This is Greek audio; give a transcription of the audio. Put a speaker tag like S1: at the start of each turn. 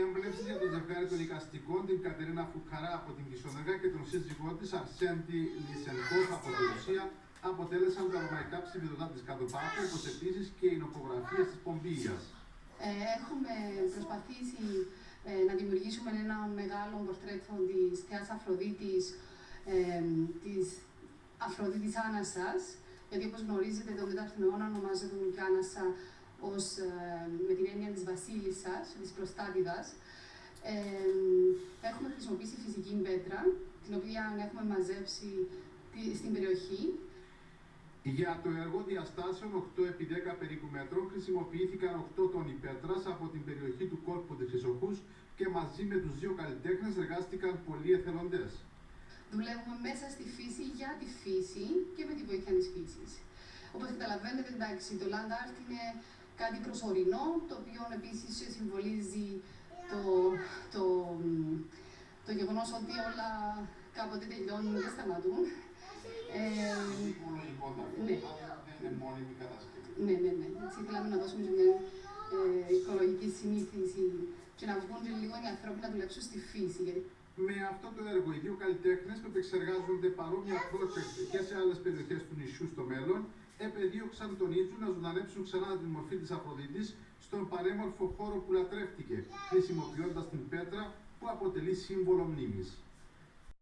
S1: έμπλευση για το ζευγάρι των εικαστικών, την Κατερίνα Φουκαρά από την Κισονεργά και τον σύζυγό της Αρσέντη Λισενκόφ από τη Ρωσία αποτέλεσαν τα ρωμαϊκά ψηφιδωτά της Καδοπάτου, όπως επίσης και οι νοπογραφίες της Πομπίγιας.
S2: Έχουμε προσπαθήσει να δημιουργήσουμε ένα μεγάλο πορτρέτο της θεάς Αφροδίτης, της Αφροδίτης Άνασας, γιατί όπως γνωρίζετε τον 4ο αιώνα ονομάζεται η Άνασα με την έννοια της βασίλισσας, της προστάτηδας. Έχουμε χρησιμοποιήσει φυσική πέτρα, την οποία έχουμε μαζέψει στην περιοχή.
S1: Για το έργο διαστάσεων 8x10 περίπου μέτρων χρησιμοποιήθηκαν 8 τόνοι πέτρας από την περιοχή του κόλπου της Χρυσοχούς και μαζί με τους δύο καλλιτέχνες εργάστηκαν πολλοί εθελοντές.
S2: Δουλεύουμε μέσα στη φύση για τη φύση και με τη βοήθεια της φύσης. Όπως καταλαβαίνετε, εντάξει, το land art είναι κάτι προσωρινό, το οποίο επίσης συμβολίζει το γεγονός ότι όλα κάποτε τελειώνουν και σταματούν.
S1: Ναι. Δεν είναι μόνιμη κατασκευή.
S2: Ναι. Έτσι θέλαμε να δώσουμε μια οικολογική συνήθιση και να βγουν λίγο οι άνθρωποι να δουλέψουν στη φύση.
S1: Με αυτό το έργο, οι δύο καλλιτέχνες που επεξεργάζονται παρόμοια project και σε άλλες περιοχές του νησιού στο μέλλον, επεδίωξαν τον ίδιο να ζωντανέψουν ξανά τη μορφή της Αφροδίτης στον πανέμορφο χώρο που λατρεύτηκε, χρησιμοποιώντας την πέτρα που αποτελεί σύμβολο μνήμης.